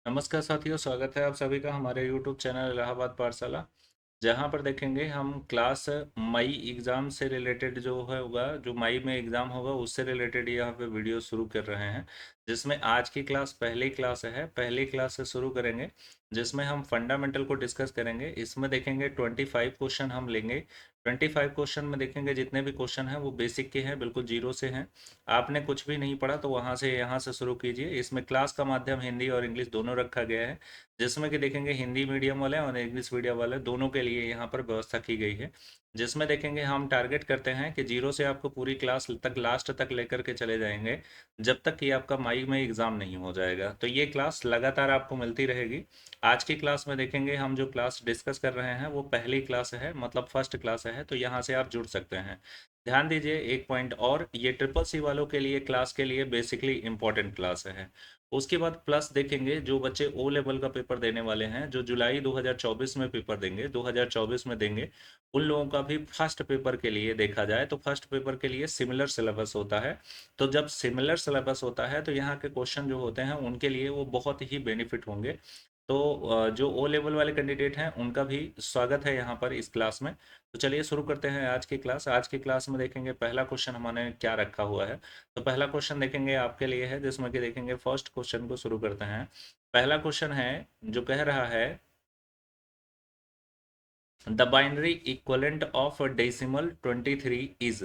नमस्कार साथियों, स्वागत है आप सभी का हमारे YouTube चैनल इलाहाबाद पाठशाला। जहाँ पर देखेंगे हम क्लास मई एग्ज़ाम से रिलेटेड जो है होगा, जो मई में एग्ज़ाम होगा उससे रिलेटेड यहाँ पे वीडियो शुरू कर रहे हैं। जिसमें आज की क्लास पहली क्लास है, पहली क्लास से शुरू करेंगे जिसमें हम फंडामेंटल को डिस्कस करेंगे। इसमें देखेंगे 25 क्वेश्चन हम लेंगे। 25 क्वेश्चन में देखेंगे जितने भी क्वेश्चन हैं वो बेसिक के हैं, बिल्कुल जीरो से हैं। आपने कुछ भी नहीं पढ़ा तो वहाँ से यहाँ से शुरू कीजिए। इसमें क्लास का माध्यम हिंदी और इंग्लिश दोनों रखा गया है, जिसमें कि देखेंगे हिंदी मीडियम वाले और इंग्लिश मीडियम वाले दोनों के लिए यहाँ पर व्यवस्था की गई है। जिसमें देखेंगे हम टारगेट करते हैं कि जीरो से आपको पूरी क्लास तक लास्ट तक लेकर के चले जाएंगे, जब तक कि आपका मई में एग्ज़ाम नहीं हो जाएगा। तो ये क्लास लगातार आपको मिलती रहेगी। आज की क्लास में देखेंगे हम जो क्लास डिस्कस कर रहे हैं वो पहली क्लास है, मतलब फर्स्ट क्लास है, तो यहाँ से आप जुड़ सकते हैं। ध्यान दीजिए एक पॉइंट और, ये ट्रिपल सी वालों के लिए क्लास के लिए बेसिकली इंपॉर्टेंट क्लास है। उसके बाद प्लस देखेंगे जो बच्चे ओ लेवल का पेपर देने वाले हैं, जो जुलाई 2024 में पेपर देंगे, 2024 में देंगे, उन लोगों का भी फर्स्ट पेपर के लिए देखा जाए तो फर्स्ट पेपर के लिए सिमिलर सिलेबस होता है। तो जब सिमिलर सिलेबस होता है तो यहाँ के क्वेश्चन जो होते हैं उनके लिए वो बहुत ही बेनिफिट होंगे। तो जो ओ लेवल वाले कैंडिडेट हैं उनका भी स्वागत है यहाँ पर इस क्लास में। तो चलिए शुरू करते हैं आज की क्लास। आज की क्लास में देखेंगे पहला क्वेश्चन हमारे क्या रखा हुआ है। तो पहला क्वेश्चन देखेंगे आपके लिए है, जिसमें कि देखेंगे फर्स्ट क्वेश्चन को शुरू करते हैं। पहला क्वेश्चन है जो कह रहा है the binary equivalent of decimal 23 is.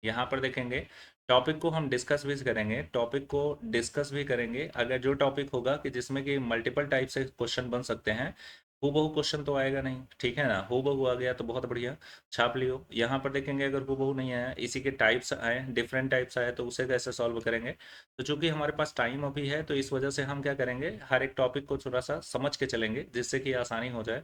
यहाँ पर देखेंगे टॉपिक को हम डिस्कस भी करेंगे, टॉपिक को डिस्कस भी करेंगे। अगर जो टॉपिक होगा कि जिसमें कि मल्टीपल टाइप से क्वेश्चन बन सकते हैं, हूबहू क्वेश्चन तो आएगा नहीं, ठीक है ना। हूबहू आ गया तो बहुत बढ़िया, छाप लियो। यहाँ पर देखेंगे अगर हूबहू नहीं आया, इसी के टाइप्स आए, डिफरेंट टाइप्स आए, तो उसे कैसे सॉल्व करेंगे। तो चूंकि हमारे पास टाइम अभी है तो इस वजह से हम क्या करेंगे, हर एक टॉपिक को थोड़ा सा समझ के चलेंगे जिससे कि आसानी हो जाए।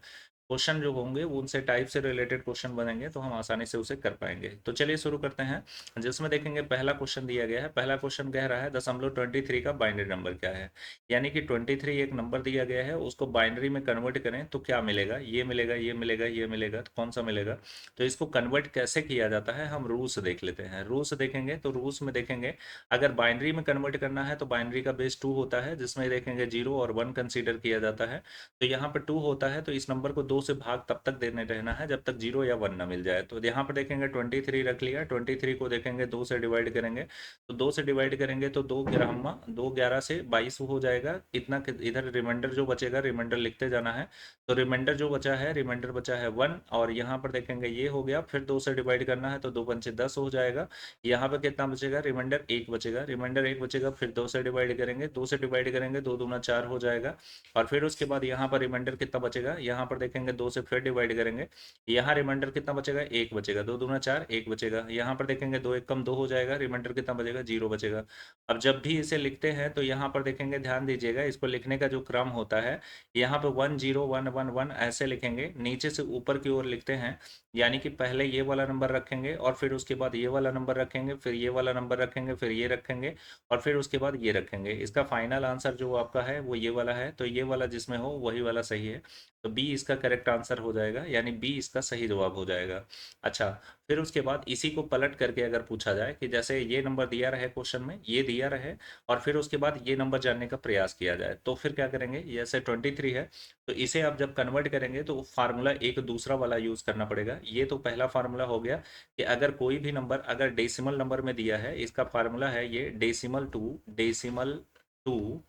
क्वेश्चन जो होंगे वो उनसे टाइप से रिलेटेड क्वेश्चन बनेंगे तो हम आसानी से उसे कर पाएंगे। तो चलिए शुरू करते हैं। जिसमें देखेंगे पहला क्वेश्चन दिया गया है। पहला क्वेश्चन कह रहा है 0.23 का बाइनरी नंबर क्या है। यानी कि 23 एक नंबर दिया गया है, उसको बाइनरी में कन्वर्ट करें तो क्या मिलेगा, ये मिलेगा, ये मिलेगा, ये मिलेगा, तो कौन सा मिलेगा। तो इसको कन्वर्ट कैसे किया जाता है हम रूल्स देख लेते हैं। रूल्स देखेंगे तो रूल्स में देखेंगे अगर बाइनरी में कन्वर्ट करना है तो बाइनरी का बेस 2 होता है, जिसमें देखेंगे 0 और 1 कंसीडर किया जाता है। तो यहाँ पर 2 होता है तो इस नंबर को 2 से भाग तब तक देने रहना है जब तक 0 या 1 ना मिल जाए। तो यहाँ पर देखेंगे 23 रख लिया, 23 को देखेंगे 2 से डिवाइड करेंगे, तो 2 से डिवाइड करेंगे तो 2 ग्यारहवा, 2 11 से 22 हो जाएगा। इतना इधर रिमाइंडर जो बचेगा, रिमाइंडर लिखते जाना है। तो रिमाइंडर जो बचा है, रिमाइंडर बचा है 1, और यहाँ पर देखेंगे ये हो गया, फिर 2 से डिवाइड करना है तो 2 पंचे 10 हो जाएगा। यहाँ पर कितना बचेगा, रिमाइंडर 1 बचेगा, रिमाइंडर 1 बचेगा, फिर 2 से डिवाइड करेंगे, 2 से डिवाइड करेंगे 2 दूना 4 हो जाएगा। और फिर उसके बाद यहाँ पर रिमाइंडर कितना बचेगा, यहाँ पर देखेंगे 2 से फिर डिवाइड करेंगे, यहाँ रिमाइंडर कितना बचेगा, 1 बचेगा, 2 दूना 4, 1 बचेगा। यहाँ पर देखेंगे 2 एक कम 2 हो जाएगा, रिमाइंडर कितना बचेगा, 0 बचेगा। अब जब भी इसे लिखते हैं तो यहाँ पर देखेंगे, ध्यान दीजिएगा, इसको लिखने का जो क्रम होता है, यहाँ पे 1 0 1 1 1 ऐसे लिखेंगे, नीचे से ऊपर की ओर लिखते हैं। यानी कि पहले ये वाला नंबर रखेंगे और फिर उसके बाद ये वाला नंबर रखेंगे, फिर ये वाला नंबर रखेंगे, फिर ये रखेंगे, और फिर उसके बाद ये रखेंगे। इसका फाइनल आंसर जो आपका है वो ये वाला है, तो ये वाला जिसमें हो वही वाला सही है। तो बी इसका करेक्ट आंसर हो जाएगा, यानी बी इसका सही जवाब हो जाएगा। अच्छा, फिर उसके बाद इसी को पलट करके अगर पूछा जाए कि जैसे ये नंबर दिया रहे क्वेश्चन में, ये दिया रहे, और फिर उसके बाद ये नंबर जानने का प्रयास किया जाए, तो फिर क्या करेंगे। जैसे 23 है तो इसे आप जब कन्वर्ट करेंगे तो फार्मूला एक दूसरा वाला यूज़ करना पड़ेगा। ये तो पहला फार्मूला हो गया कि अगर कोई भी नंबर अगर डेसिमल नंबर में दिया है, इसका फार्मूला है ये decimal to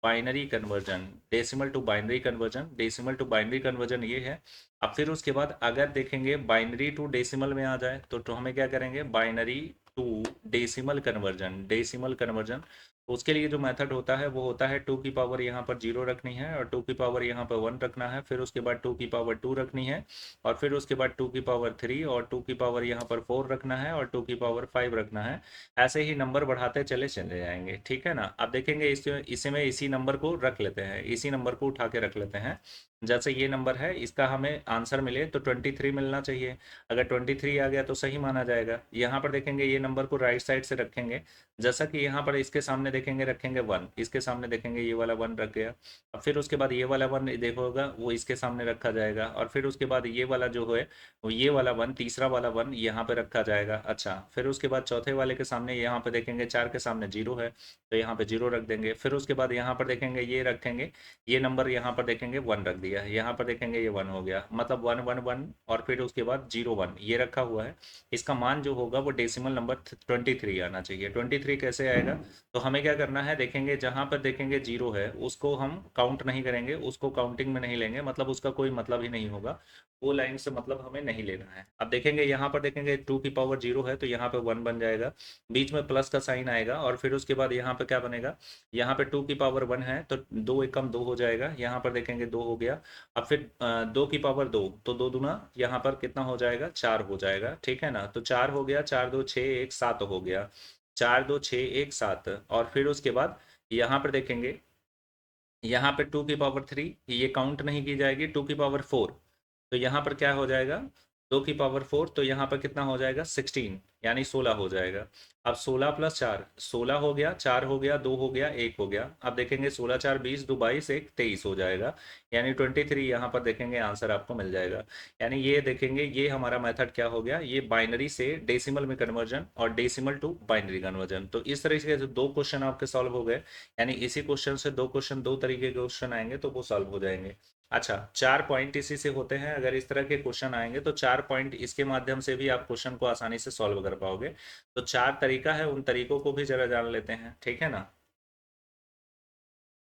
binary conversion, decimal to binary conversion, decimal to binary conversion ये है। अब फिर उसके बाद अगर देखेंगे बाइनरी टू डेसिमल में आ जाए तो हमें क्या करेंगे, binary to decimal conversion, decimal conversion. तो उसके लिए जो मेथड होता है वो होता है 2 की पावर यहाँ पर 0 रखनी है, और 2 की पावर यहाँ पर 1 रखना है, फिर उसके बाद 2 की पावर 2 रखनी है, और फिर उसके बाद 2 की पावर 3, और 2 की पावर यहाँ पर 4 रखना है, और 2 की पावर 5 रखना है। ऐसे ही नंबर बढ़ाते चले चले जाएंगे, ठीक है ना। अब देखेंगे इसी में इसी नंबर को रख लेते हैं, इसी नंबर को उठा के रख लेते हैं। जैसे ये नंबर है, इसका हमें आंसर मिले तो 23 मिलना चाहिए। अगर 23 आ गया तो सही माना जाएगा। यहाँ पर देखेंगे ये नंबर को राइट साइड से रखेंगे, जैसा कि यहाँ पर इसके सामने देखेंगे रखेंगे 1, इसके सामने देखेंगे ये वाला 1 रख गया। अब फिर उसके बाद ये वाला 1 देखोगा वो इसके सामने रखा जाएगा, और फिर उसके बाद ये वाला जो है वो ये वाला 1, तीसरा वाला 1 यहाँ पे रखा जाएगा। अच्छा, फिर उसके बाद चौथे वाले के सामने यहाँ पे देखेंगे 4 के सामने 0 है, तो यहाँ पे 0 रख देंगे। फिर उसके बाद यहाँ पर देखेंगे ये रखेंगे, ये नंबर यहाँ पर देखेंगे 1 रख दिया, यहाँ पर देखेंगे ये 1 हो गया, मतलब 1 1 1, और फिर उसके बाद 0 1 ये रखा हुआ है। इसका मान जो होगा वो डेसिमल नंबर 23 आना चाहिए। 23 कैसे आएगा, तो हमें क्या करना है, देखेंगे जहाँ पर देखेंगे 0 है उसको हम काउंट नहीं करेंगे, उसको काउंटिंग में नहीं लेंगे, मतलब उसका कोई मतलब ही नहीं होगा, वो लाइन से मतलब हमें नहीं लेना है। अब देखेंगे यहाँ पर देखेंगे 2 की पावर 0 है तो यहाँ पे 1 बन जाएगा, बीच में प्लस का साइन आएगा, और फिर उसके बाद यहाँ पे क्या बनेगा, यहाँ पे 2 की पावर 1 है तो 2 एकम 2 हो जाएगा, यहाँ पर देखेंगे 2 हो गया। अब फिर 2 की पावर 2, तो 2 दूना यहाँ पर कितना हो जाएगा, 4 हो जाएगा, ठीक है ना। तो 4 हो गया, 4 2 6 1 7 हो गया, 4 2 6 1 7। और फिर उसके बाद यहाँ पर देखेंगे, यहाँ पे 2 की पावर 3 ये काउंट नहीं की जाएगी, 2 की पावर 4, तो यहाँ पर क्या हो जाएगा, 2 की पावर 4, तो यहाँ पर कितना हो जाएगा 16, यानी 16 हो जाएगा। अब 16 प्लस 4 16 हो गया, 4 हो गया, 2 हो गया, 1 हो गया। अब देखेंगे 16 4 20, 2 22, 1 23 हो जाएगा, यानी 23 यहाँ पर देखेंगे आंसर आपको मिल जाएगा। यानी ये देखेंगे ये हमारा मेथड क्या हो गया, ये बाइनरी से डेसिमल में कन्वर्जन और डेसिमल टू बाइनरी कन्वर्जन। तो इस तरीके से 2 क्वेश्चन आपके सॉल्व हो गए, यानी इसी क्वेश्चन से 2 क्वेश्चन 2 तरीके के क्वेश्चन आएंगे तो वो सॉल्व हो जाएंगे। अच्छा, 4 पॉइंट इसी से होते हैं, अगर इस तरह के क्वेश्चन आएंगे तो 4 पॉइंट इसके माध्यम से भी आप क्वेश्चन को आसानी से सॉल्व कर पाओगे। तो 4 तरीका है, उन तरीकों को भी जरा जान लेते हैं, ठीक है ना।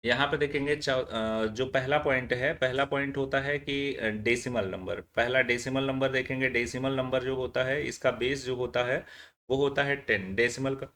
यहाँ पे देखेंगे जो पहला पॉइंट है, पहला पॉइंट होता है कि डेसिमल नंबर, पहला डेसिमल नंबर देखेंगे, डेसिमल नंबर जो होता है इसका बेस जो होता है वो होता है 10, डेसिमल का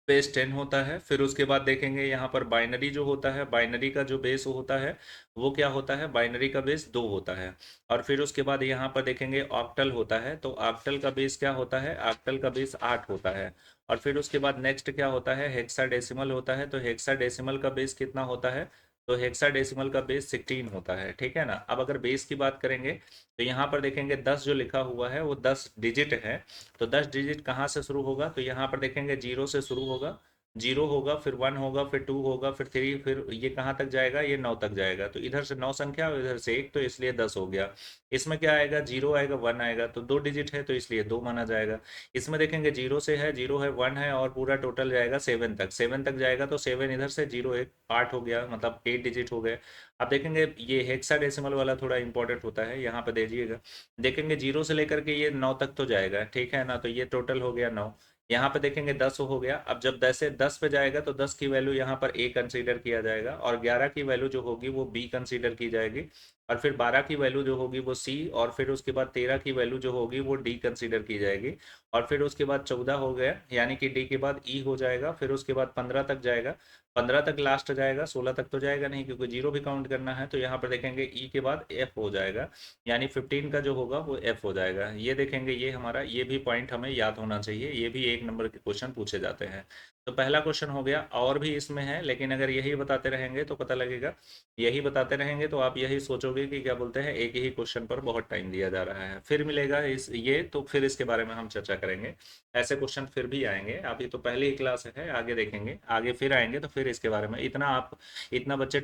बेस 10 होता है। फिर उसके बाद देखेंगे यहाँ पर बाइनरी जो होता है, बाइनरी का जो बेस होता है वो क्या होता है, बाइनरी का बेस 2 होता है। और फिर उसके बाद यहाँ पर देखेंगे ऑक्टल होता है, तो ऑक्टल का बेस क्या होता है, ऑक्टल का बेस 8 होता है। और फिर उसके बाद नेक्स्ट क्या होता है, हेक्साडेसिमल होता है, तो हेक्साडेसिमल का बेस कितना होता है, तो हेक्साडेसिमल का बेस 16 होता है, ठीक है ना। अब अगर बेस की बात करेंगे तो यहाँ पर देखेंगे 10 जो लिखा हुआ है वो 10 डिजिट है, तो 10 डिजिट कहाँ से शुरू होगा, तो यहाँ पर देखेंगे 0 से शुरू होगा, 0 होगा, फिर 1 होगा, फिर 2 होगा, फिर 3, फिर ये कहाँ तक जाएगा, ये 9 तक जाएगा, तो इधर से 9 संख्या और इधर से 1, तो इसलिए 10 हो गया। इसमें क्या आएगा, 0 आएगा, 1 आएगा, तो 2 डिजिट है तो इसलिए 2 माना जाएगा। इसमें देखेंगे 0 से है, 0 है, 1 है, और पूरा टोटल जाएगा 7 तक, 7 तक जाएगा तो 7 इधर से, 0 1 8 हो गया, मतलब 8 डिजिट हो गए। अब देखेंगे ये हेक्साडेसिमल वाला थोड़ा इंपॉर्टेंट होता है, यहाँ पे दीजिएगा, देखेंगे 0 से लेकर के ये 9 तक तो जाएगा, ठीक है ना, तो ये टोटल हो गया 9। यहाँ पे देखेंगे 10 हो गया, अब जब 10 से 10 पे जाएगा तो 10 की वैल्यू यहाँ पर ए कंसीडर किया जाएगा, और 11 की वैल्यू जो होगी वो बी कंसीडर की जाएगी, और फिर 12 की वैल्यू जो होगी वो सी, और फिर उसके बाद 13 की वैल्यू जो होगी वो डी कंसीडर की जाएगी, और फिर उसके बाद 14 हो गया, यानी कि डी के बाद ई हो जाएगा, फिर उसके बाद 15 तक जाएगा, 15 तक लास्ट जाएगा, 16 तक तो जाएगा नहीं क्योंकि 0 भी काउंट करना है, तो यहाँ पर देखेंगे ई के बाद एफ हो जाएगा, यानी 15 का जो होगा वो एफ हो जाएगा। ये देखेंगे, ये हमारा ये भी पॉइंट हमें याद होना चाहिए, ये भी 1 नंबर के क्वेश्चन पूछे जाते हैं। तो पहला क्वेश्चन हो गया, और भी इसमें है लेकिन अगर यही बताते रहेंगे तो पता लगेगा, यही बताते रहेंगे तो आप यही सोचोगे कि क्या बोलते हैं, एक ही क्वेश्चन पर बहुत टाइम दिया जा रहा है, फिर मिलेगा इस ये तो फिर इसके बारे में हम चर्चा करेंगे। ऐसे क्वेश्चन फिर भी आएंगे, अभी तो पहली ही क्लास है, आगे देखेंगे, आगे फिर आएंगे तो फिर इसके बारे में इतना आप, इतना बच्चे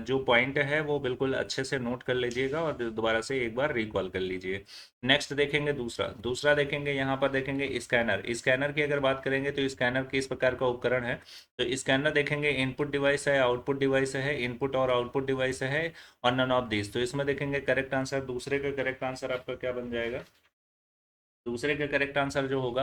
जो पॉइंट है वो बिल्कुल अच्छे से नोट कर लीजिएगा और दोबारा से एक बार रिकॉल कर लीजिए। नेक्स्ट देखेंगे दूसरा, दूसरा देखेंगे यहाँ पर देखेंगे स्कैनर, स्कैनर की अगर बात करेंगे तो स्कैनर किस प्रकार का उपकरण है, तो स्कैनर देखेंगे इनपुट डिवाइस है, आउटपुट डिवाइस है, इनपुट और आउटपुट डिवाइस है, और नन ऑफ दिस। तो इसमें देखेंगे करेक्ट आंसर, दूसरे का करेक्ट आंसर आपका क्या बन जाएगा, दूसरे का करेक्ट आंसर जो होगा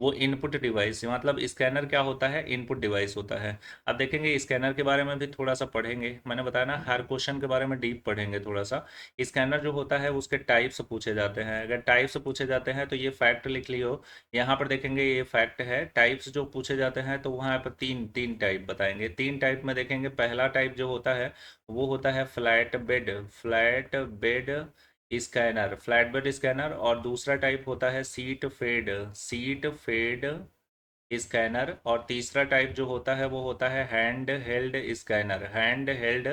वो इनपुट डिवाइस, मतलब स्कैनर क्या होता है, इनपुट डिवाइस होता है। अब देखेंगे स्कैनर के बारे में भी थोड़ा सा पढ़ेंगे, मैंने बताया ना हर क्वेश्चन के बारे में डीप पढ़ेंगे थोड़ा सा। स्कैनर जो होता है उसके टाइप्स पूछे जाते हैं, अगर टाइप्स पूछे जाते हैं तो ये फैक्ट लिख लियो, यहाँ पर देखेंगे ये फैक्ट है, टाइप्स जो पूछे जाते हैं तो वहाँ पर तीन तीन टाइप बताएंगे, तीन टाइप में देखेंगे, पहला टाइप जो होता है वो होता है flat bed, flat bed scanner, flat bed scanner, और दूसरा टाइप होता है sheet fed, sheet fed scanner, और तीसरा टाइप जो होता है वो होता है hand held scanner, hand held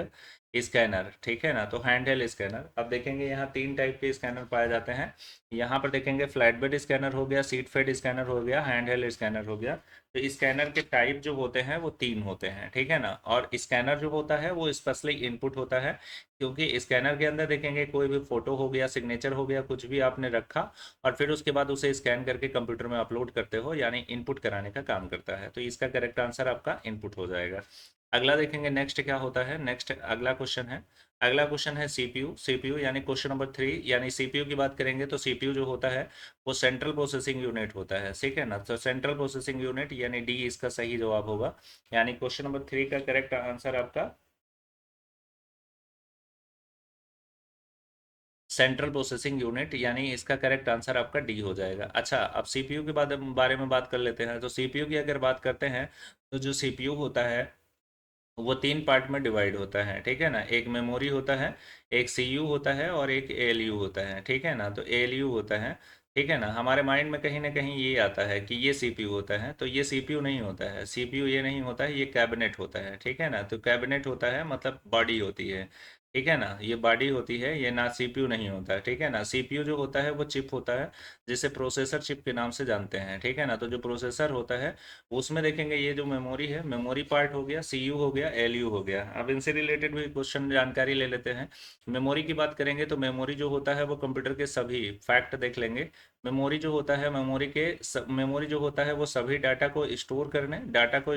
scanner, ठीक है ना। तो हैंड हेल्ड स्कैनर। अब देखेंगे यहाँ तीन टाइप के स्कैनर पाए जाते हैं। यहाँ पर देखेंगे फ्लैट बेड स्कैनर हो गया, सीट फेड स्कैनर हो गया, हैंड हेल्ड स्कैनर हो गया। तो स्कैनर के टाइप जो होते हैं वो तीन होते हैं, ठीक है ना। और स्कैनर जो होता है वो स्पेशली इनपुट होता है, क्योंकि स्कैनर के अंदर देखेंगे कोई भी फोटो हो गया, सिग्नेचर हो गया, कुछ भी आपने रखा और फिर उसके बाद उसे स्कैन करके कंप्यूटर में अपलोड करते हो, यानी इनपुट कराने का काम करता है। तो इसका करेक्ट आंसर आपका इनपुट हो जाएगा। अगला देखेंगे नेक्स्ट क्या होता है। नेक्स्ट अगला क्वेश्चन है, अगला क्वेश्चन है सीपीयू। सीपीयू यानी क्वेश्चन नंबर 3, यानी सीपीयू की बात करेंगे तो सीपीयू जो होता है वो सेंट्रल प्रोसेसिंग यूनिट होता है, ठीक है ना। तो सेंट्रल प्रोसेसिंग यूनिट यानी डी इसका सही जवाब होगा। यानी क्वेश्चन नंबर 3 का करेक्ट आंसर आपका सेंट्रल प्रोसेसिंग यूनिट, यानी इसका करेक्ट आंसर आपका डी हो जाएगा। अच्छा, अब सीपीयू के बारे में बात कर लेते हैं। तो सीपीयू की अगर बात करते हैं तो जो सीपीयू होता है वो तीन पार्ट में डिवाइड होता है, ठीक है ना। एक मेमोरी होता है, एक सीयू होता है और एक एएलयू होता है, ठीक है ना। तो एएलयू होता है, ठीक है ना। हमारे माइंड में कहीं ना कहीं ये आता है कि ये सीपीयू होता है, तो ये सीपीयू नहीं होता है। सीपीयू ये नहीं होता है, ये कैबिनेट होता है, ठीक है ना। तो कैबिनेट होता है मतलब बॉडी होती है, ठीक है ना। ये बॉडी होती है, ये ना सीपीयू नहीं होता है, ठीक है ना। सीपीयू जो होता है वो चिप होता है, जिसे प्रोसेसर चिप के नाम से जानते हैं, ठीक है ना। तो जो प्रोसेसर होता है उसमें देखेंगे ये जो मेमोरी है, मेमोरी पार्ट हो गया, सीयू हो गया, एलयू हो गया। अब इनसे रिलेटेड भी क्वेश्चन जानकारी ले लेते हैं। मेमोरी की बात करेंगे तो मेमोरी जो होता है वो कंप्यूटर के सभी फैक्ट देख लेंगे। मेमोरी जो होता है, मेमोरी जो होता है वो सभी डाटा को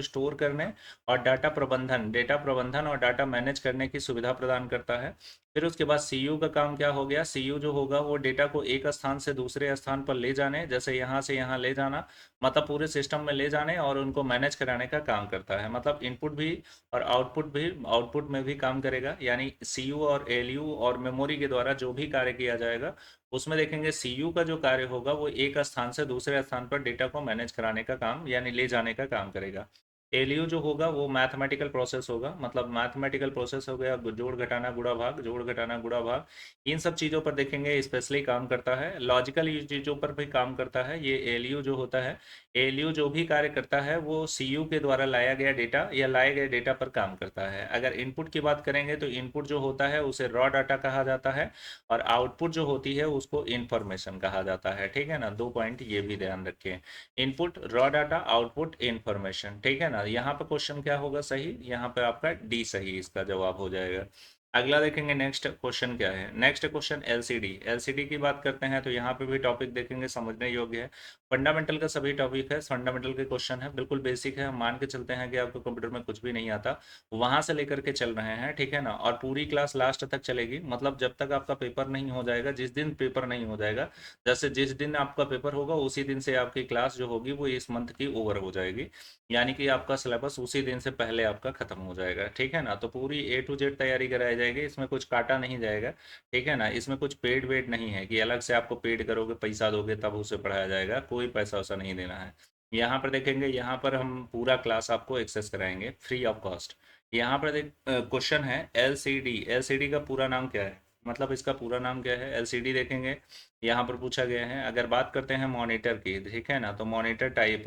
स्टोर करने और डेटा प्रबंधन और डाटा मैनेज करने की सुविधा प्रदान करता है। फिर उसके बाद सीयू का काम क्या हो गया, सीयू जो होगा वो डेटा को एक स्थान से दूसरे स्थान पर ले जाने, जैसे यहाँ से यहाँ ले जाना, मतलब पूरे सिस्टम में ले जाने और उनको मैनेज कराने का काम करता है। मतलब इनपुट भी और आउटपुट में भी काम करेगा। यानी सीयू और एलयू और मेमोरी के द्वारा जो भी कार्य किया जाएगा उसमें देखेंगे सीयू का जो कार्य होगा वो एक स्थान से दूसरे स्थान पर डेटा को मैनेज कराने का काम यानी ले जाने का काम करेगा। एलयू जो होगा वो मैथमेटिकल प्रोसेस होगा, मतलब मैथमेटिकल प्रोसेस हो गया, जोड़ घटाना गुणा भाग, जोड़ घटाना गुणा भाग, इन सब चीज़ों पर देखेंगे स्पेशली काम करता है। लॉजिकल चीज़ों पर भी काम करता है ये एलयू जो होता है। एलयू जो भी कार्य करता है वो सीयू के द्वारा लाया गया डेटा या लाए गए डेटा पर काम करता है। अगर इनपुट की बात करेंगे तो इनपुट जो होता है उसे रॉ डाटा कहा जाता है और आउटपुट जो होती है उसको इंफॉर्मेशन कहा जाता है, ठीक है ना। दो पॉइंट ये भी ध्यान रखें, input raw data, output information, ठीक है ना। यहाँ पे क्वेश्चन क्या होगा सही, यहाँ पे आपका डी सही इसका जवाब हो जाएगा। अगला देखेंगे नेक्स्ट क्वेश्चन क्या है। Next question LCD. एलसीडी की बात करते हैं तो यहाँ पे भी टॉपिक देखेंगे, समझने योग्य है। फंडामेंटल का सभी टॉपिक है, फंडामेंटल के क्वेश्चन है, बिल्कुल बेसिक है। हम मान के चलते हैं कि आपको कंप्यूटर में कुछ भी नहीं आता, वहां से लेकर के चल रहे हैं, ठीक है ना। और पूरी क्लास लास्ट तक चलेगी, मतलब जब तक आपका पेपर नहीं हो जाएगा। जिस दिन पेपर नहीं हो जाएगा, जैसे जिस दिन आपका पेपर होगा उसी दिन से आपकी क्लास जो होगी वो इस मंथ की ओवर हो जाएगी, यानी कि आपका सिलेबस उसी दिन से पहले आपका खत्म हो जाएगा, ठीक है ना। तो पूरी ए टू जेड तैयारी कराई जाएगी, इसमें कुछ काटा नहीं जाएगा, ठीक है ना। इसमें कुछ पेड वेड नहीं है कि अलग से आपको पेड करोगे, पैसा दोगे तब उसे पढ़ाया जाएगा, कोई पैसा वैसा नहीं देना है। यहाँ पर देखेंगे, यहाँ पर हम पूरा क्लास आपको एक्सेस कराएंगे फ्री ऑफ कॉस्ट। यहाँ पर देख क्वेश्चन है एलसीडी। एलसीडी का पूरा नाम क्या है, मतलब इसका पूरा नाम क्या है। एलसीडी देखेंगे यहाँ पर पूछा गया है। अगर बात करते हैं मॉनिटर की, ठीक है ना, तो मॉनिटर टाइप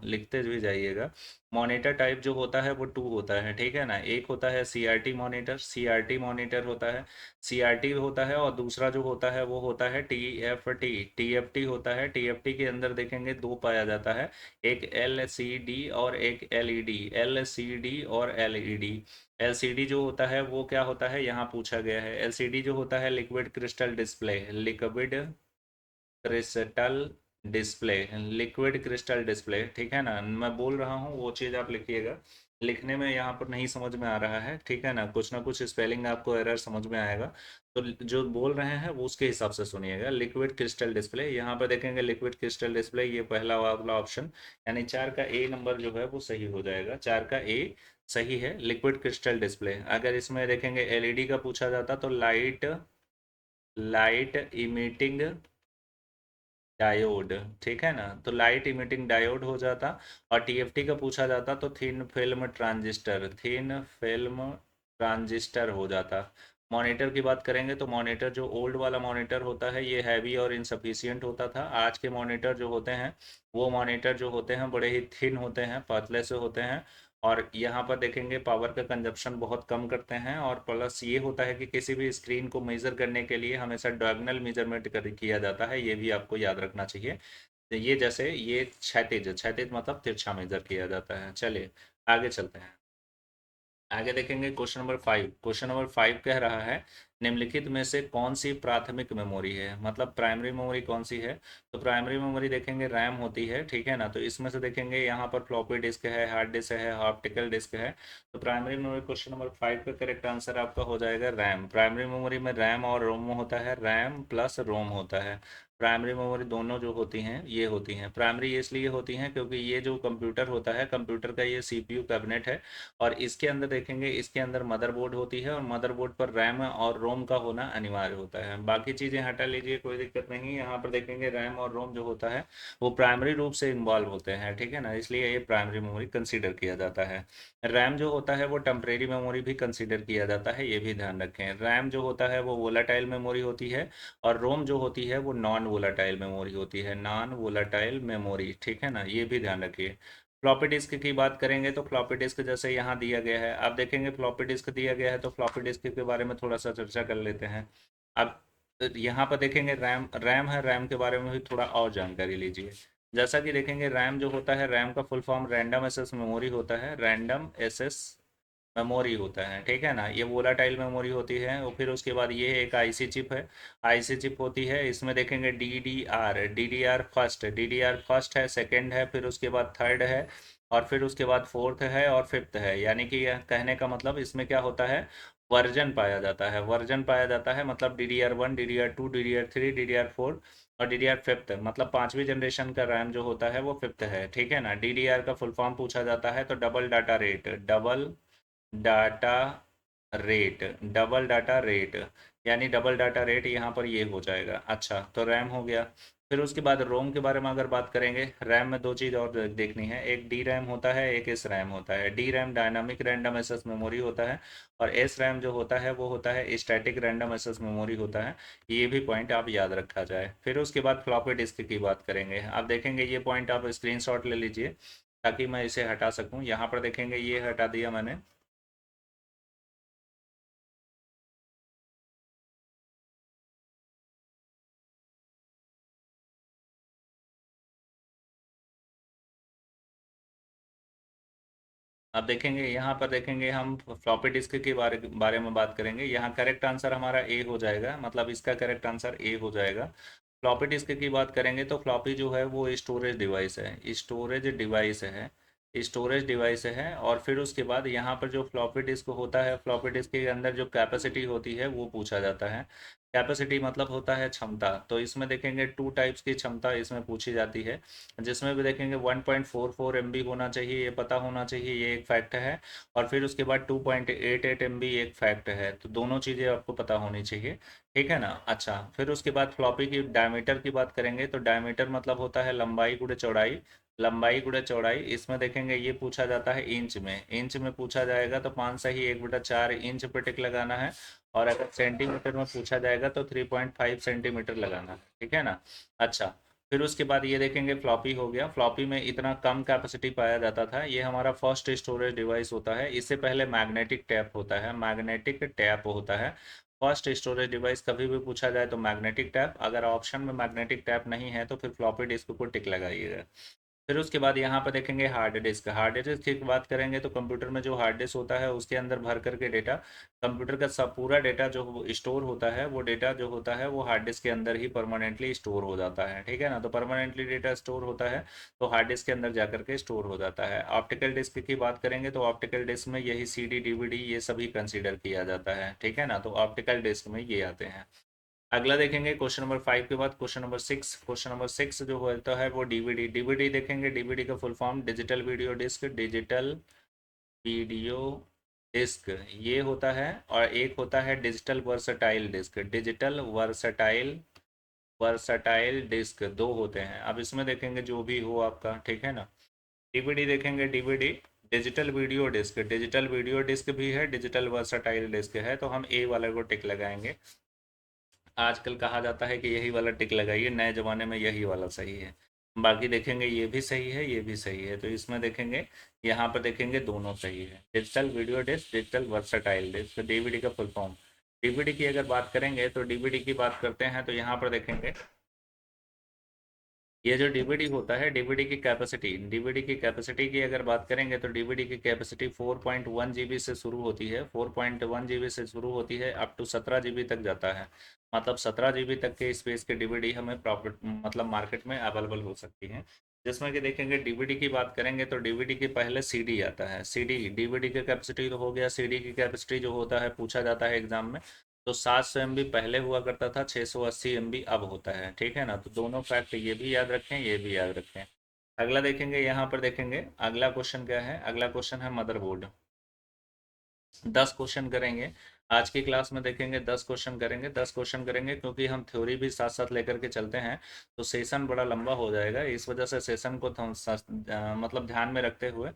लिखते भी जाइएगा। मॉनिटर टाइप जो होता है वो टू होता है, ठीक है ना। एक होता है सीआरटी मॉनिटर, सीआरटी मॉनिटर होता है, सीआरटी होता है। और दूसरा जो होता है वो होता है टीएफटी, टीएफटी होता है। टीएफटी के अंदर देखेंगे दो पाया जाता है, एक एलसीडी और एक एलईडी, एलसीडी और एलईडी। एलसीडी जो होता है वो क्या होता है, यहाँ पूछा गया है। एलसीडी जो होता है liquid crystal display, liquid crystal display, liquid crystal display, ठीक है ना। मैं बोल रहा हूँ वो चीज़ आप लिखिएगा, लिखने में यहाँ पर नहीं समझ में आ रहा है, ठीक है ना कुछ स्पेलिंग आपको एरर समझ में आएगा। तो जो बोल रहे हैं वो उसके हिसाब से सुनिएगा। लिक्विड क्रिस्टल डिस्प्ले, यहाँ पर देखेंगे लिक्विड क्रिस्टल डिस्प्ले, ये पहला वाला ऑप्शन, यानी 4 का ए नंबर जो है वो सही हो जाएगा। 4 का ए सही है, लिक्विड क्रिस्टल डिस्प्ले। अगर इसमें देखेंगे एलईडी का पूछा जाता तो लाइट लाइट इमिटिंग डायोड, ठीक है ना। तो लाइट इमिटिंग डायोड हो जाता। और टीएफटी का पूछा जाता तो थिन फिल्म ट्रांजिस्टर हो जाता। मॉनिटर की बात करेंगे तो मॉनिटर जो ओल्ड वाला मॉनिटर होता है ये हैवी और इनसफिशियंट होता था। आज के मॉनिटर जो होते हैं वो मॉनिटर जो होते हैं बड़े ही थिन होते हैं, पतले से होते हैं। और यहाँ पर देखेंगे पावर का कंजप्शन बहुत कम करते हैं, और प्लस ये होता है कि किसी भी स्क्रीन को मेज़र करने के लिए हमेशा डायगोनल मेजरमेंट कर किया जाता है, ये भी आपको याद रखना चाहिए। तो ये जैसे ये क्षैतिज, क्षैतिज मतलब तिरछा मेजर किया जाता है। चलिए आगे चलते हैं। आगे देखेंगे क्वेश्चन नंबर 5। क्वेश्चन नंबर 5 कह रहा है निम्नलिखित में से कौन सी प्राथमिक मेमोरी है, मतलब प्राइमरी मेमोरी कौन सी है। तो प्राइमरी मेमोरी देखेंगे रैम होती है, ठीक है ना। तो इसमें से देखेंगे यहाँ पर फ्लॉपी डिस्क है, हार्ड डिस्क है, ऑप्टिकल डिस्क है। तो प्राइमरी मेमोरी क्वेश्चन नंबर 5 का करेक्ट आंसर आपका हो जाएगा रैम। प्राइमरी मेमोरी में रैम और रोम होता है, रैम प्लस रोम होता है। प्राइमरी मेमोरी दोनों जो होती हैं ये होती हैं। प्राइमरी इसलिए होती हैं क्योंकि ये जो कंप्यूटर होता है, कंप्यूटर का ये सीपीयू कैबिनेट है, और इसके अंदर देखेंगे इसके अंदर मदरबोर्ड होती है, और मदरबोर्ड पर रैम और रोम का होना अनिवार्य होता है। बाकी चीज़ें हटा लीजिए, कोई दिक्कत नहीं। यहाँ पर देखेंगे रैम और रोम जो होता है वो प्राइमरी रूप से इन्वॉल्व होते हैं, ठीक है ना, इसलिए ये प्राइमरी मेमोरी कंसीडर किया जाता है। रैम जो होता है वो टेम्परेरी मेमोरी भी कंसीडर किया जाता है, ये भी ध्यान रखें। रैम जो होता है वो वोलाटाइल मेमोरी होती है, और रोम जो होती है वो नॉन वोलाटाइल मेमोरी होती है, नॉन वोलाटाइल मेमोरी, ठीक है ना, ये भी ध्यान रखिए। फ्लॉपी डिस्क की बात करेंगे तो फ्लॉपी डिस्क जैसे यहाँ दिया गया है, आप देखेंगे फ्लॉपी डिस्क दिया गया है, तो फ्लॉपी डिस्क के बारे में थोड़ा सा चर्चा कर लेते हैं। अब यहाँ पर देखेंगे रैम, रैम है, रैम के बारे में भी थोड़ा और जानकारी लीजिए। जैसा कि देखेंगे रैम जो होता है, रैम का full form random access memory होता है, रैंडम एक्सेस मेमोरी होता है, ठीक है ना। ये वोलाटाइल मेमोरी होती है, और फिर उसके बाद ये एक आईसी चिप है, आईसी चिप होती है। इसमें देखेंगे DDR, DDR first, DDR first है, सेकंड है, फिर उसके बाद थर्ड है, और फिर उसके बाद फोर्थ है और फिफ्थ है। यानी कि यह कहने का मतलब इसमें क्या होता है, वर्जन पाया जाता है, वर्जन पाया जाता है, मतलब DDR1, DDR2, DDR3, DDR4 और DDR5, मतलब पांचवी जनरेशन का रैम जो होता है वो फिफ्थ है, ठीक है ना। डीडीआर का फुल फॉर्म पूछा जाता है तो double data rate, double data rate, double data rate, यानी डबल डाटा रेट यहाँ पर ये हो जाएगा। अच्छा, तो रैम हो गया। फिर उसके बाद रोम के बारे में अगर बात करेंगे, रैम में दो चीज़ और देखनी है, एक डी रैम होता है, एक एस रैम होता है। D RAM dynamic random access memory होता है, और एस रैम जो होता है वो होता है स्टैटिक रैंडम एक्सेस मेमोरी होता है। ये भी पॉइंट आप याद रखा जाए। फिर उसके बाद फ्लॉपी डिस्क की बात करेंगे, आप देखेंगे ये पॉइंट आप स्क्रीनशॉट ले लीजिए ताकि मैं इसे हटा सकूं। यहाँ पर देखेंगे ये हटा दिया मैंने। अब देखेंगे यहाँ पर देखेंगे हम फ्लॉपी डिस्क के बारे बारे में बात करेंगे। यहाँ करेक्ट आंसर हमारा ए हो जाएगा, मतलब इसका करेक्ट आंसर ए हो जाएगा। फ्लॉपी डिस्क की बात करेंगे तो फ्लॉपी जो है वो स्टोरेज डिवाइस है, स्टोरेज डिवाइस है, स्टोरेज डिवाइस है। और फिर उसके बाद यहाँ पर जो फ्लॉपी डिस्क होता है, फ्लॉपी डिस्क के अंदर जो कैपेसिटी होती है वो पूछा जाता है। कैपेसिटी मतलब होता है क्षमता। तो इसमें देखेंगे टू टाइप्स की क्षमता इसमें पूछी जाती है, जिसमें भी देखेंगे 1.44 MB होना चाहिए, ये पता होना चाहिए, ये एक फैक्ट है। और फिर उसके बाद 2.88 MB एक फैक्ट है, तो दोनों चीज़ें आपको पता होनी चाहिए, ठीक है ना। अच्छा, फिर उसके बाद फ्लॉपी की डायमीटर की बात करेंगे तो डायमीटर मतलब होता है लंबाई गुणे चौड़ाई, लंबाई गुणे चौड़ाई। इसमें देखेंगे ये पूछा जाता है इंच में, इंच में पूछा जाएगा तो 5 सही 1/4 इंच पर टिक लगाना है। और अगर सेंटीमीटर में पूछा जाएगा तो 3.5 सेंटीमीटर लगाना है, ठीक है ना। अच्छा, फिर उसके बाद ये देखेंगे फ्लॉपी हो गया। फ्लॉपी में इतना कम कैपेसिटी पाया जाता था, ये हमारा फर्स्ट स्टोरेज डिवाइस होता है। इससे पहले मैग्नेटिक टैप होता है, मैग्नेटिक टैप होता है। फर्स्ट स्टोरेज डिवाइस कभी भी पूछा जाए तो मैग्नेटिक टैप, अगर ऑप्शन में मैग्नेटिक टैप नहीं है तो फिर फ्लॉपी डिस्क को टिक लगाइएगा। फिर उसके बाद यहाँ पर देखेंगे हार्ड डिस्क, हार्ड डिस्क की बात करेंगे तो कंप्यूटर में जो हार्ड डिस्क होता है उसके अंदर भर करके डेटा, कंप्यूटर का सब पूरा डेटा जो स्टोर होता है वो डेटा जो होता है वो हार्ड डिस्क के अंदर ही परमानेंटली स्टोर हो जाता है, ठीक है ना। तो परमानेंटली डेटा स्टोर होता है तो हार्ड डिस्क के अंदर जा करके स्टोर हो जाता है। ऑप्टिकल डिस्क की बात करेंगे तो ऑप्टिकल डिस्क में यही CD DVD ये सभी कंसिडर किया जाता है, ठीक है ना। तो ऑप्टिकल डिस्क में ये आते हैं। अगला देखेंगे क्वेश्चन नंबर 5 के बाद क्वेश्चन नंबर 6। क्वेश्चन नंबर 6 जो होता है वो डीवीडी, डीवीडी देखेंगे। डीवीडी का full form digital video disc, digital video disc ये होता है। और एक होता है digital versatile disc, digital versatile, versatile disc, दो होते हैं। अब इसमें देखेंगे जो भी हो आपका, ठीक है ना। डीवीडी देखेंगे, DVD digital video disc, digital video disc भी है, डिजिटल वर्सटाइल डिस्क है, तो हम ए वाले को टिक लगाएंगे। आजकल कहा जाता है कि यही वाला टिक लगाइए, नए ज़माने में यही वाला सही है। बाकी देखेंगे ये भी सही है, ये भी सही है, तो इसमें देखेंगे यहाँ पर देखेंगे दोनों सही है। Digital video disc, digital versatile disc, तो डीवीडी का फुल फॉर्म। डीवीडी की अगर बात करेंगे तो डीवीडी की बात करते हैं तो यहाँ पर देखेंगे ये जो डीवीडी होता है, डीवीडी की कैपेसिटी की अगर बात करेंगे तो डीवीडी की कैपेसिटी 4.1 जीबी से शुरू होती है, 4.1 जीबी से शुरू होती है अप टू 17 जीबी तक जाता है। मतलब 17 जीबी तक के स्पेस के डीवीडी हमें प्रॉफिट मतलब मार्केट में अवेलेबल हो सकती है। जिसमें कि देखेंगे डीवीडी की बात करेंगे तो डीवीडी के पहले सीडी आता है। सीडी डीवीडी की कैपेसिटी तो हो गया, सीडी की कैपेसिटी जो होता है पूछा जाता है एग्जाम में, तो 700 MB पहले हुआ करता था, 680 MB अब होता है। ठीक है ना, तो दोनों फैक्ट ये भी याद रखें, ये भी याद रखें। अगला देखेंगे, यहाँ पर देखेंगे अगला क्वेश्चन क्या है। अगला क्वेश्चन है मदरबोर्ड। 10 क्वेश्चन करेंगे आज की क्लास में, देखेंगे 10 क्वेश्चन करेंगे, 10 क्वेश्चन करेंगे क्योंकि हम थ्योरी भी साथ साथ लेकर के चलते हैं, तो सेशन बड़ा लंबा हो जाएगा। इस वजह से सेशन को मतलब ध्यान में रखते हुए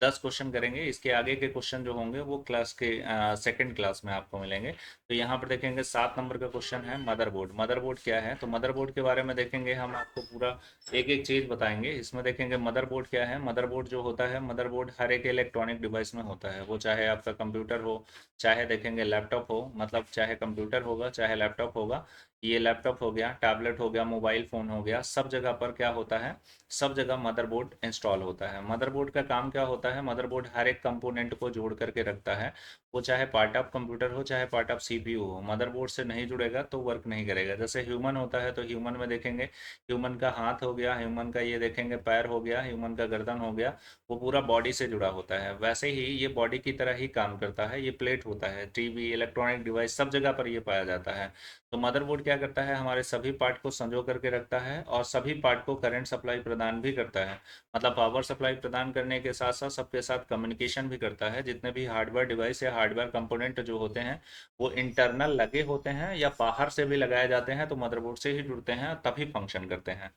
10 क्वेश्चन करेंगे। इसके आगे के क्वेश्चन जो होंगे वो क्लास के सेकंड क्लास में आपको मिलेंगे। तो यहाँ पर देखेंगे 7 नंबर का क्वेश्चन है मदरबोर्ड। मदरबोर्ड क्या है, तो मदरबोर्ड के बारे में देखेंगे, हम आपको पूरा एक एक चीज़ बताएंगे। इसमें देखेंगे मदरबोर्ड क्या है। मदरबोर्ड जो होता है, मदरबोर्ड हर एक इलेक्ट्रॉनिक डिवाइस में होता है, वो चाहे आपका कंप्यूटर हो, चाहे देखेंगे लैपटॉप हो, मतलब चाहे कंप्यूटर होगा चाहे लैपटॉप होगा। ये लैपटॉप हो गया, टैबलेट हो गया, मोबाइल फ़ोन हो गया, सब जगह पर क्या होता है, सब जगह मदरबोर्ड इंस्टॉल होता है। मदरबोर्ड का काम क्या होता है, मदरबोर्ड हर एक कंपोनेंट को जोड़ करके रखता है। वो चाहे पार्ट ऑफ कंप्यूटर हो चाहे पार्ट ऑफ सीपीयू हो, मदरबोर्ड से नहीं जुड़ेगा तो वर्क नहीं करेगा। जैसे ह्यूमन होता है तो ह्यूमन में देखेंगे, ह्यूमन का हाथ हो गया, ह्यूमन का ये देखेंगे पैर हो गया, ह्यूमन का गर्दन हो गया, वो पूरा बॉडी से जुड़ा होता है। वैसे ही ये बॉडी की तरह ही काम करता है। ये प्लेट होता है, टीवी, इलेक्ट्रॉनिक डिवाइस सब जगह पर ये पाया जाता है। तो मदरबोर्ड क्या करता है, हमारे सभी पार्ट को संजो करके रखता है और सभी पार्ट को करंट सप्लाई प्रदान भी करता है। मतलब पावर सप्लाई प्रदान करने के साथ साथ सबके साथ कम्युनिकेशन भी करता है। जितने भी हार्डवेयर डिवाइस या हार्डवेयर कंपोनेंट जो होते हैं वो इंटरनल लगे होते हैं या बाहर से भी लगाए जाते हैं, तो मदरबोर्ड से ही जुड़ते हैं तभी फंक्शन करते हैं।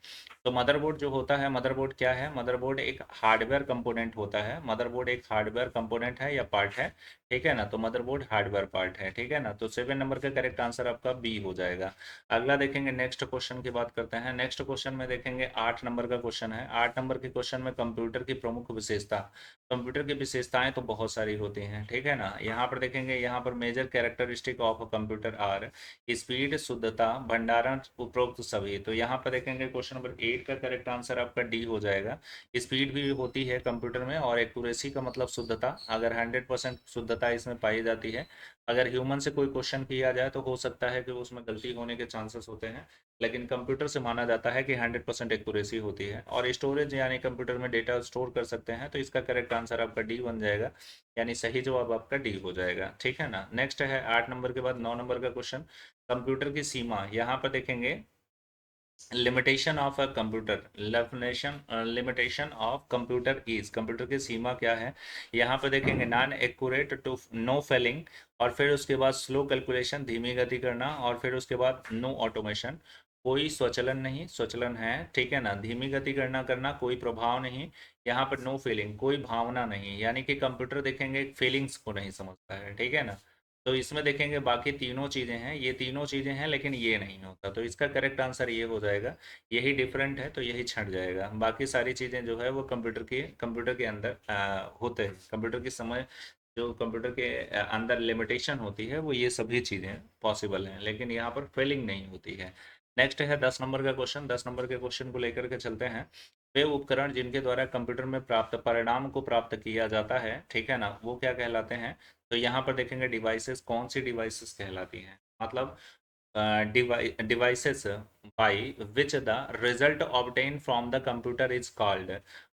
तो मदरबोर्ड जो होता है, मदरबोर्ड क्या है, मदरबोर्ड एक हार्डवेयर कंपोनेंट होता है। मदरबोर्ड एक हार्डवेयर कंपोनेंट है या पार्ट है। ठीक है ना, तो मदरबोर्ड हार्डवेयर पार्ट है। ठीक है ना, तो 7 नंबर का करेक्ट आंसर आपका बी हो जाएगा। अगला देखेंगे, नेक्स्ट क्वेश्चन की बात करते हैं। नेक्स्ट क्वेश्चन में देखेंगे 8 नंबर का क्वेश्चन है। 8 नंबर के क्वेश्चन में कंप्यूटर की प्रमुख विशेषता। कंप्यूटर की विशेषताएं तो बहुत सारी होती हैं। ठीक है ना, यहाँ पर देखेंगे, यहाँ पर major characteristic of computer are speed, शुद्धता, भंडारण, उपरोक्त सभी। तो यहाँ पर देखेंगे क्वेश्चन नंबर 8 का करेक्ट आंसर आपका डी हो जाएगा। स्पीड भी होती है कंप्यूटर में, और एक्यूरेसी का मतलब शुद्धता, अगर 100% शुद्धता इसमें पाई जाती है। अगर ह्यूमन से कोई क्वेश्चन किया जाए तो हो सकता है कि उसमें गलती होने के चांसेस होते हैं, लेकिन कंप्यूटर से माना जाता है कि 100% एक्यूरेसी होती है। और स्टोरेज, यानी कंप्यूटर में डेटा स्टोर कर सकते हैं, तो इसका करेक्ट आंसर आपका डी बन जाएगा, यानी सही जवाब आपका डी हो जाएगा। ठीक है ना, नेक्स्ट है 8 नंबर के बाद 9 नंबर का क्वेश्चन, कंप्यूटर की सीमा। यहाँ पर देखेंगे limitation of a computer, limitation of computer is, computer की सीमा क्या है। यहाँ पर देखेंगे non accurate two no feeling, और फिर उसके बाद स्लो कैलकुलेशन, धीमी गति करना, और फिर उसके बाद नो ऑटोमेशन, कोई स्वचलन नहीं, स्वचलन है। ठीक है ना, धीमी गति करना करना, कोई प्रभाव नहीं। यहाँ पर नो फीलिंग, कोई भावना नहीं, यानी कि कंप्यूटर देखेंगे फीलिंग्स को नहीं समझता है। ठीक है ना, तो इसमें देखेंगे बाकी तीनों चीज़ें हैं, ये तीनों चीज़ें हैं लेकिन ये नहीं होता, तो इसका करेक्ट आंसर ये हो जाएगा। यही डिफरेंट है तो यही छट जाएगा। बाकी सारी चीज़ें जो है वो कंप्यूटर के अंदर होते हैं। कंप्यूटर की समय जो कंप्यूटर के अंदर लिमिटेशन होती है वो ये सभी चीज़ें पॉसिबल हैं, लेकिन यहाँ पर फेलिंग नहीं होती है। नेक्स्ट है 10 नंबर का क्वेश्चन। 10 नंबर के क्वेश्चन को लेकर के चलते हैं। वे उपकरण जिनके द्वारा कंप्यूटर में प्राप्त परिणाम को प्राप्त किया जाता है, ठीक है ना, वो क्या कहलाते हैं। तो यहाँ पर देखेंगे डिवाइसेस, कौन सी डिवाइसेस कहलाती हैं, मतलब devices by which the result obtained from the computer is called,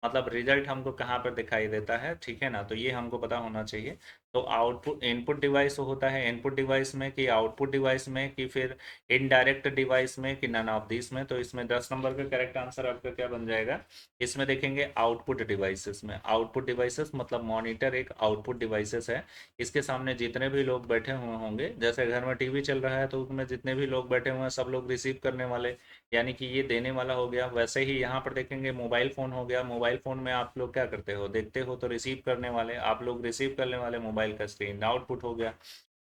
मतलब रिजल्ट हमको कहाँ पर दिखाई देता है। ठीक है ना, तो ये हमको पता होना चाहिए। तो आउटपुट, इनपुट डिवाइस होता है इनपुट डिवाइस में, कि आउटपुट डिवाइस में, कि फिर इनडायरेक्ट डिवाइस में, कि नन ऑफ दिस में। तो इसमें 10 नंबर का करेक्ट आंसर आपका क्या बन जाएगा। इसमें देखेंगे आउटपुट डिवाइसेस में, आउटपुट डिवाइसेस मतलब मॉनिटर एक आउटपुट डिवाइसेस है। इसके सामने जितने भी लोग बैठे हुए होंगे, जैसे घर में टीवी चल रहा है तो उसमें जितने भी लोग बैठे हुए हैं सब लोग रिसीव करने वाले, यानी कि ये देने वाला हो गया। वैसे ही यहाँ पर देखेंगे मोबाइल फ़ोन हो गया। मोबाइल फ़ोन में आप लोग क्या करते हो, देखते हो तो रिसीव करने वाले, आप लोग रिसीव करने वाले, मोबाइल का स्क्रीन आउटपुट हो गया।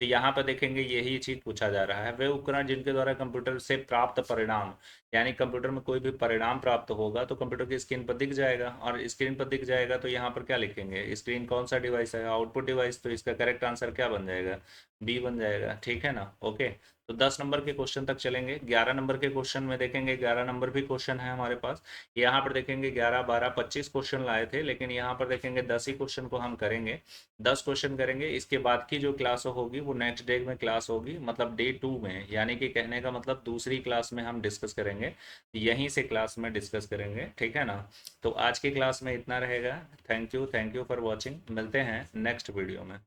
तो यहाँ पर देखेंगे यही चीज पूछा जा रहा है, वे उपकरण जिनके द्वारा कंप्यूटर से प्राप्त परिणाम, यानी कंप्यूटर में कोई भी परिणाम प्राप्त होगा तो कंप्यूटर की स्क्रीन पर दिख जाएगा, और स्क्रीन पर दिख जाएगा तो यहाँ पर क्या लिखेंगे, स्क्रीन कौन सा डिवाइस है, आउटपुट डिवाइस, तो इसका करेक्ट आंसर क्या बन जाएगा, बी बन जाएगा। ठीक है ना, ओके। तो 10 नंबर के क्वेश्चन तक चलेंगे। 11 नंबर के क्वेश्चन में देखेंगे, 11 नंबर भी क्वेश्चन है हमारे पास। यहाँ पर देखेंगे 11, 12, 25 क्वेश्चन लाए थे, लेकिन यहाँ पर देखेंगे 10 ही क्वेश्चन को हम करेंगे। 10 क्वेश्चन करेंगे, इसके बाद की जो क्लास होगी वो नेक्स्ट डे में क्लास होगी, मतलब डे 2 में, यानी कि कहने का मतलब दूसरी क्लास में हम डिस्कस करेंगे, यहीं से क्लास में डिस्कस करेंगे। ठीक है ना। तो आज की क्लास में इतना रहेगा। Thank you for watching. मिलते हैं नेक्स्ट वीडियो में।